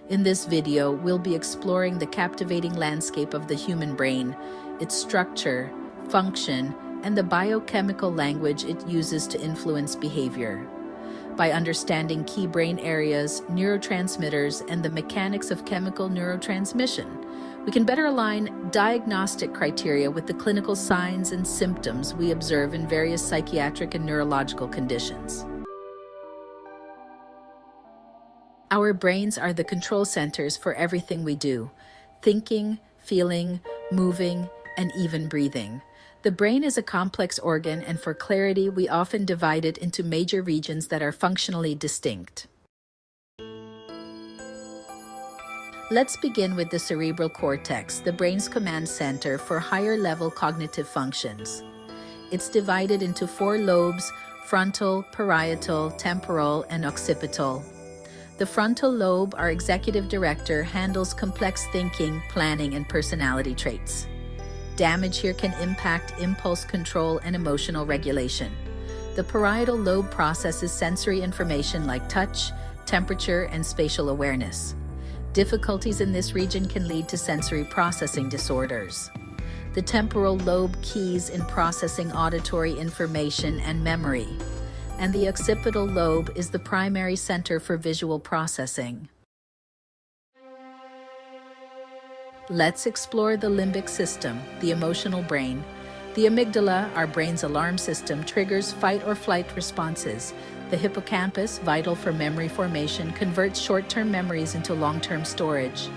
In this video, we'll be exploring the captivating landscape of the human brain, its structure, function, and the biochemical language it uses to influence behavior. By understanding key brain areas, neurotransmitters, and the mechanics of chemical neurotransmission, we can better align diagnostic criteria with the clinical signs and symptoms we observe in various psychiatric and neurological conditions. Our brains are the control centers for everything we do: thinking, feeling, moving, and even breathing. The brain is a complex organ, and for clarity, we often divide it into major regions that are functionally distinct. Let's begin with the cerebral cortex, the brain's command center for higher-level cognitive functions. It's divided into 4 lobes: frontal, parietal, temporal, and occipital. The frontal lobe, our executive director, handles complex thinking, planning, and personality traits. Damage here can impact impulse control and emotional regulation. The parietal lobe processes sensory information like touch, temperature, and spatial awareness. Difficulties in this region can lead to sensory processing disorders. The temporal lobe keys in processing auditory information and memory, and the occipital lobe is the primary center for visual processing. Let's explore the limbic system, the emotional brain. The amygdala, our brain's alarm system, triggers fight or flight responses. The hippocampus, vital for memory formation, converts short-term memories into long-term storage.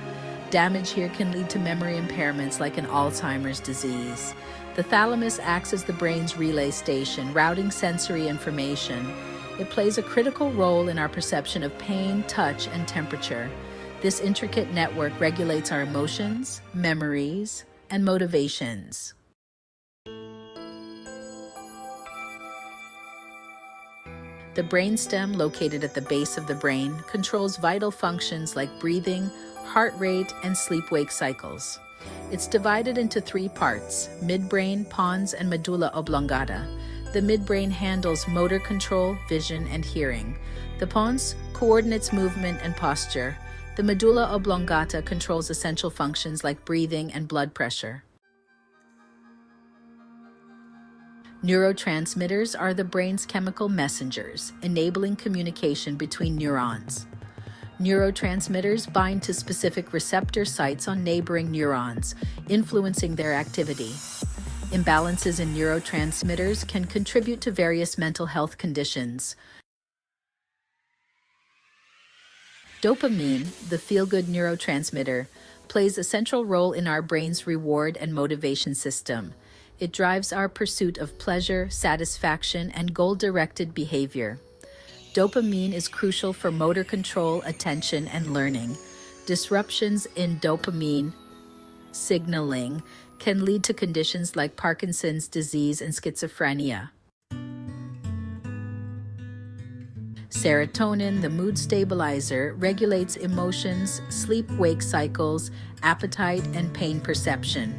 Damage here can lead to memory impairments like an Alzheimer's disease. The thalamus acts as the brain's relay station, routing sensory information. It plays a critical role in our perception of pain, touch, and temperature. This intricate network regulates our emotions, memories, and motivations. The brainstem, located at the base of the brain, controls vital functions like breathing, heart rate, and sleep-wake cycles. It's divided into 3 parts: midbrain, pons, and medulla oblongata. The midbrain handles motor control, vision, and hearing. The pons coordinates movement and posture. The medulla oblongata controls essential functions like breathing and blood pressure. Neurotransmitters are the brain's chemical messengers, enabling communication between neurons. Neurotransmitters bind to specific receptor sites on neighboring neurons, influencing their activity. Imbalances in neurotransmitters can contribute to various mental health conditions. Dopamine, the feel-good neurotransmitter, plays a central role in our brain's reward and motivation system. It drives our pursuit of pleasure, satisfaction, and goal-directed behavior. Dopamine is crucial for motor control, attention, and learning. Disruptions in dopamine signaling can lead to conditions like Parkinson's disease and schizophrenia. Serotonin, the mood stabilizer, regulates emotions, sleep-wake cycles, appetite, and pain perception.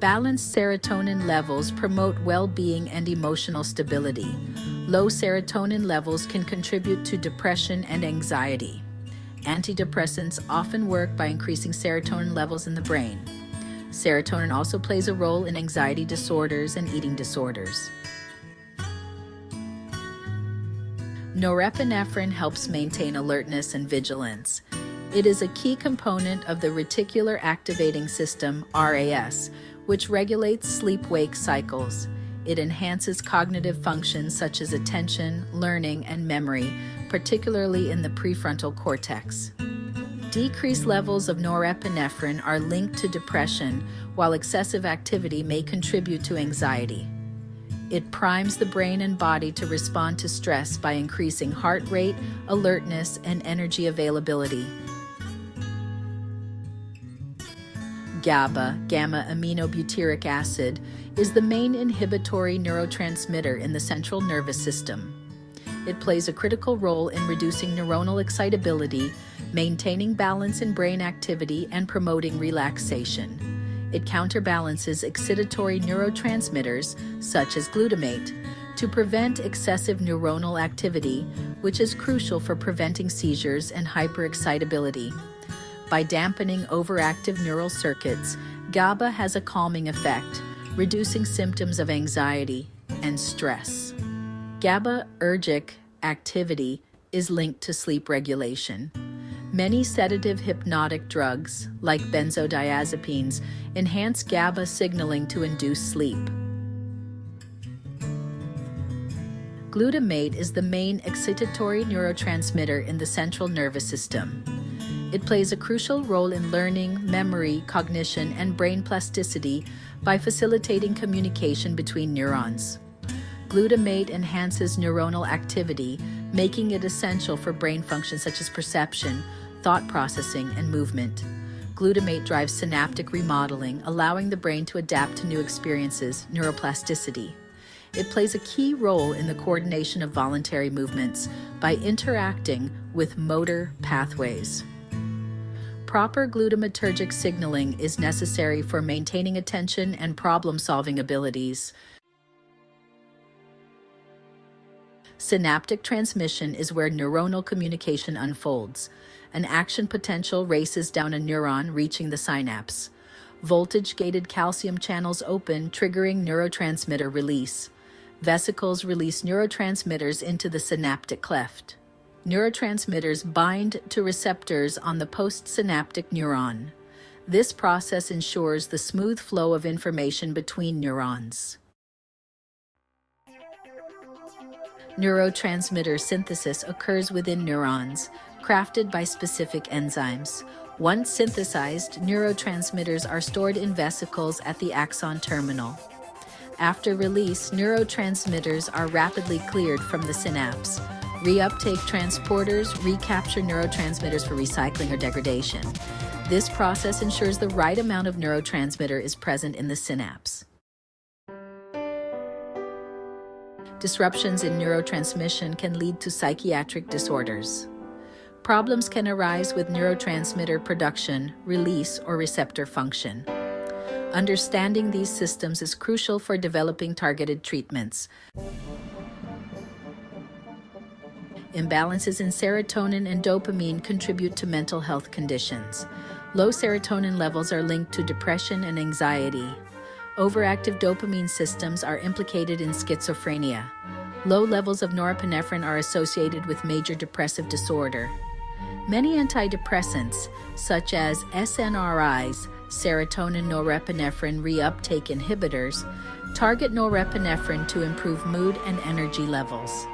Balanced serotonin levels promote well-being and emotional stability. Low serotonin levels can contribute to depression and anxiety. Antidepressants often work by increasing serotonin levels in the brain. Serotonin also plays a role in anxiety disorders and eating disorders. Norepinephrine helps maintain alertness and vigilance. It is a key component of the reticular activating system, RAS, which regulates sleep-wake cycles. It enhances cognitive functions such as attention, learning, and memory, particularly in the prefrontal cortex. Decreased levels of norepinephrine are linked to depression, while excessive activity may contribute to anxiety. It primes the brain and body to respond to stress by increasing heart rate, alertness, and energy availability. GABA, gamma-aminobutyric acid, is the main inhibitory neurotransmitter in the central nervous system. It plays a critical role in reducing neuronal excitability, maintaining balance in brain activity, and promoting relaxation. It counterbalances excitatory neurotransmitters, such as glutamate, to prevent excessive neuronal activity, which is crucial for preventing seizures and hyperexcitability. By dampening overactive neural circuits, GABA has a calming effect, reducing symptoms of anxiety and stress. GABAergic activity is linked to sleep regulation. Many sedative hypnotic drugs, like benzodiazepines, enhance GABA signaling to induce sleep. Glutamate is the main excitatory neurotransmitter in the central nervous system. It plays a crucial role in learning, memory, cognition, and brain plasticity by facilitating communication between neurons. Glutamate enhances neuronal activity, making it essential for brain functions such as perception, thought processing, and movement. Glutamate drives synaptic remodeling, allowing the brain to adapt to new experiences, neuroplasticity. It plays a key role in the coordination of voluntary movements by interacting with motor pathways. Proper glutamatergic signaling is necessary for maintaining attention and problem-solving abilities. Synaptic transmission is where neuronal communication unfolds. An action potential races down a neuron, reaching the synapse. Voltage-gated calcium channels open, triggering neurotransmitter release. Vesicles release neurotransmitters into the synaptic cleft. Neurotransmitters bind to receptors on the postsynaptic neuron. This process ensures the smooth flow of information between neurons. Neurotransmitter synthesis occurs within neurons, crafted by specific enzymes. Once synthesized, neurotransmitters are stored in vesicles at the axon terminal. After release, neurotransmitters are rapidly cleared from the synapse. Reuptake transporters recapture neurotransmitters for recycling or degradation. This process ensures the right amount of neurotransmitter is present in the synapse. Disruptions in neurotransmission can lead to psychiatric disorders. Problems can arise with neurotransmitter production, release, or receptor function. Understanding these systems is crucial for developing targeted treatments. Imbalances in serotonin and dopamine contribute to mental health conditions. Low serotonin levels are linked to depression and anxiety. Overactive dopamine systems are implicated in schizophrenia. Low levels of norepinephrine are associated with major depressive disorder. Many antidepressants, such as SNRIs, serotonin norepinephrine reuptake inhibitors, target norepinephrine to improve mood and energy levels.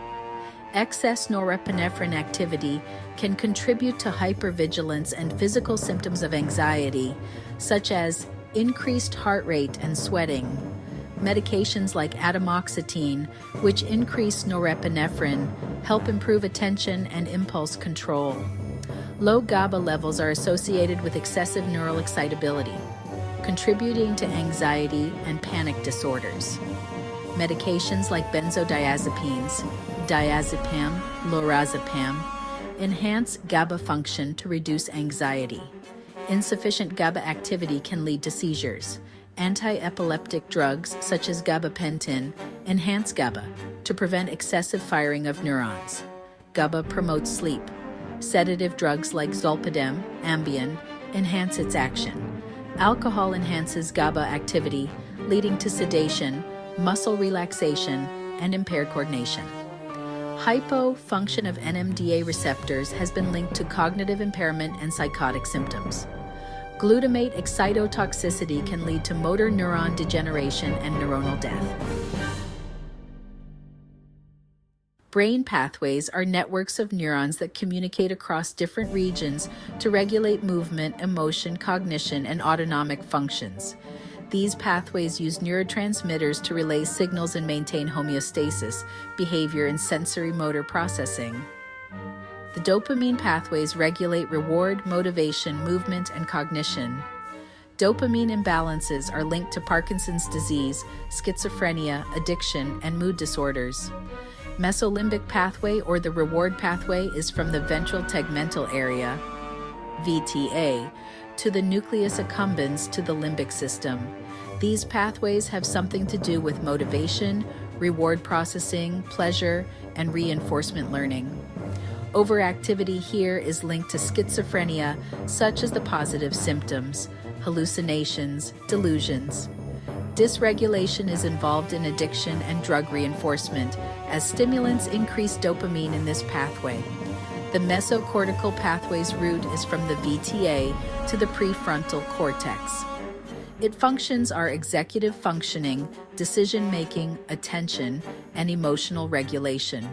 Excess norepinephrine activity can contribute to hypervigilance and physical symptoms of anxiety, such as increased heart rate and sweating. Medications like atomoxetine, which increase norepinephrine, help improve attention and impulse control. Low GABA levels are associated with excessive neural excitability, contributing to anxiety and panic disorders. Medications like benzodiazepines, diazepam, lorazepam, enhance GABA function to reduce anxiety. Insufficient GABA activity can lead to seizures. Anti-epileptic drugs, such as gabapentin, enhance GABA to prevent excessive firing of neurons. GABA promotes sleep. Sedative drugs like zolpidem, Ambien, enhance its action. Alcohol enhances GABA activity, leading to sedation, muscle relaxation, and impaired coordination. Hypofunction of NMDA receptors has been linked to cognitive impairment and psychotic symptoms. Glutamate excitotoxicity can lead to motor neuron degeneration and neuronal death. Brain pathways are networks of neurons that communicate across different regions to regulate movement, emotion, cognition, and autonomic functions. These pathways use neurotransmitters to relay signals and maintain homeostasis, behavior, and sensory motor processing. The dopamine pathways regulate reward, motivation, movement, and cognition. Dopamine imbalances are linked to Parkinson's disease, schizophrenia, addiction, and mood disorders. Mesolimbic pathway, or the reward pathway, is from the ventral tegmental area, VTA, to the nucleus accumbens to the limbic system. These pathways have something to do with motivation, reward processing, pleasure, and reinforcement learning. Overactivity here is linked to schizophrenia, such as the positive symptoms, hallucinations, delusions. Dysregulation is involved in addiction and drug reinforcement, as stimulants increase dopamine in this pathway. The mesocortical pathway's route is from the VTA to the prefrontal cortex. Its functions are executive functioning, decision-making, attention, and emotional regulation.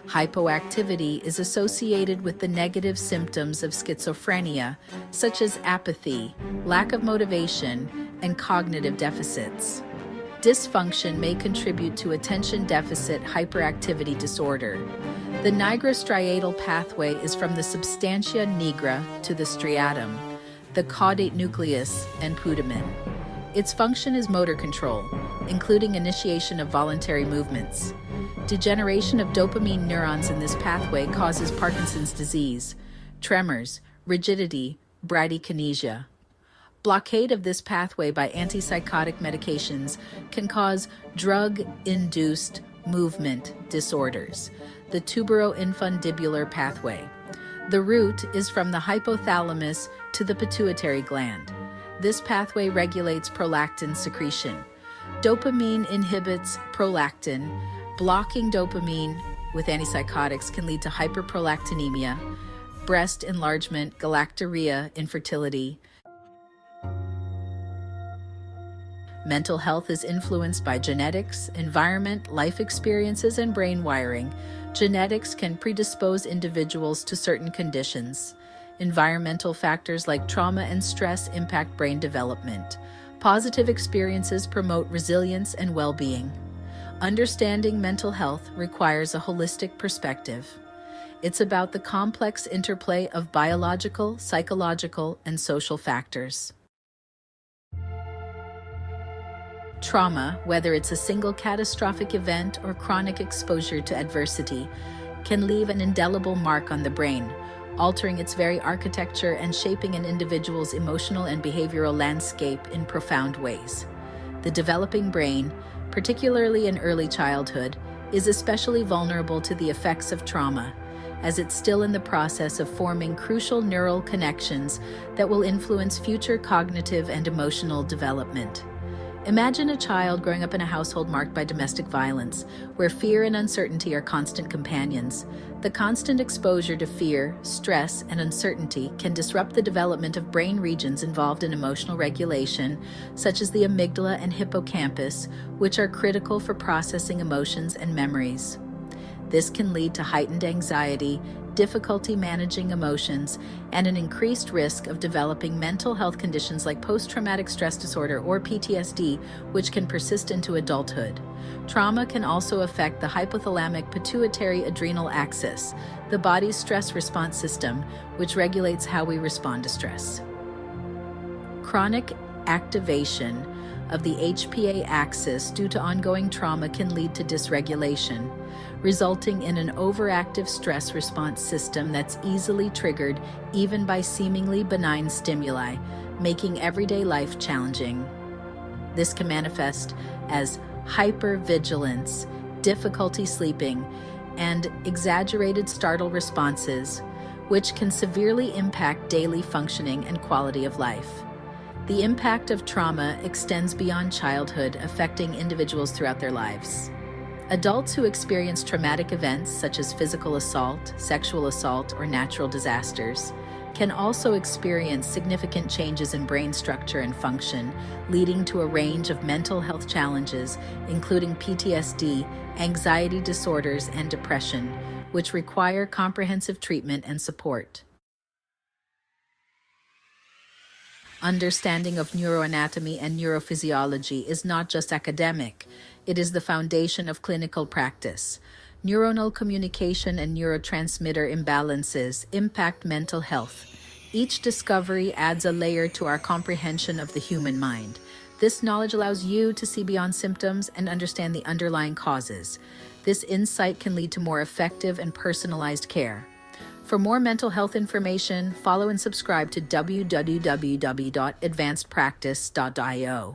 Hypoactivity is associated with the negative symptoms of schizophrenia, such as apathy, lack of motivation, and cognitive deficits. Dysfunction may contribute to attention deficit hyperactivity disorder. The nigrostriatal pathway is from the substantia nigra to the striatum, the caudate nucleus, and putamen. Its function is motor control, including initiation of voluntary movements. Degeneration of dopamine neurons in this pathway causes Parkinson's disease, tremors, rigidity, bradykinesia. Blockade of this pathway by antipsychotic medications can cause drug-induced movement disorders, the tuberoinfundibular pathway. The route is from the hypothalamus to the pituitary gland. This pathway regulates prolactin secretion. Dopamine inhibits prolactin. Blocking dopamine with antipsychotics can lead to hyperprolactinemia, breast enlargement, galactorrhea, infertility. Mental health is influenced by genetics, environment, life experiences, and brain wiring. Genetics can predispose individuals to certain conditions. Environmental factors like trauma and stress impact brain development. Positive experiences promote resilience and well-being. Understanding mental health requires a holistic perspective. It's about the complex interplay of biological, psychological, and social factors. Trauma, whether it's a single catastrophic event or chronic exposure to adversity, can leave an indelible mark on the brain, altering its very architecture and shaping an individual's emotional and behavioral landscape in profound ways. The developing brain, particularly in early childhood, is especially vulnerable to the effects of trauma, as it's still in the process of forming crucial neural connections that will influence future cognitive and emotional development. Imagine a child growing up in a household marked by domestic violence, where fear and uncertainty are constant companions. The constant exposure to fear, stress, and uncertainty can disrupt the development of brain regions involved in emotional regulation, such as the amygdala and hippocampus, which are critical for processing emotions and memories. This can lead to heightened anxiety, difficulty managing emotions, and an increased risk of developing mental health conditions like post-traumatic stress disorder or PTSD, which can persist into adulthood. Trauma can also affect the hypothalamic pituitary adrenal axis, the body's stress response system, which regulates how we respond to stress. Chronic activation of the HPA axis due to ongoing trauma can lead to dysregulation, resulting in an overactive stress response system that's easily triggered even by seemingly benign stimuli, making everyday life challenging. This can manifest as hypervigilance, difficulty sleeping, and exaggerated startle responses, which can severely impact daily functioning and quality of life. The impact of trauma extends beyond childhood, affecting individuals throughout their lives. Adults who experience traumatic events such as physical assault, sexual assault, or natural disasters can also experience significant changes in brain structure and function, leading to a range of mental health challenges, including PTSD, anxiety disorders, and depression, which require comprehensive treatment and support. Understanding of neuroanatomy and neurophysiology is not just academic, it is the foundation of clinical practice. Neuronal communication and neurotransmitter imbalances impact mental health. Each discovery adds a layer to our comprehension of the human mind. This knowledge allows you to see beyond symptoms and understand the underlying causes. This insight can lead to more effective and personalized care. For more mental health information, follow and subscribe to www.advancedpractice.io.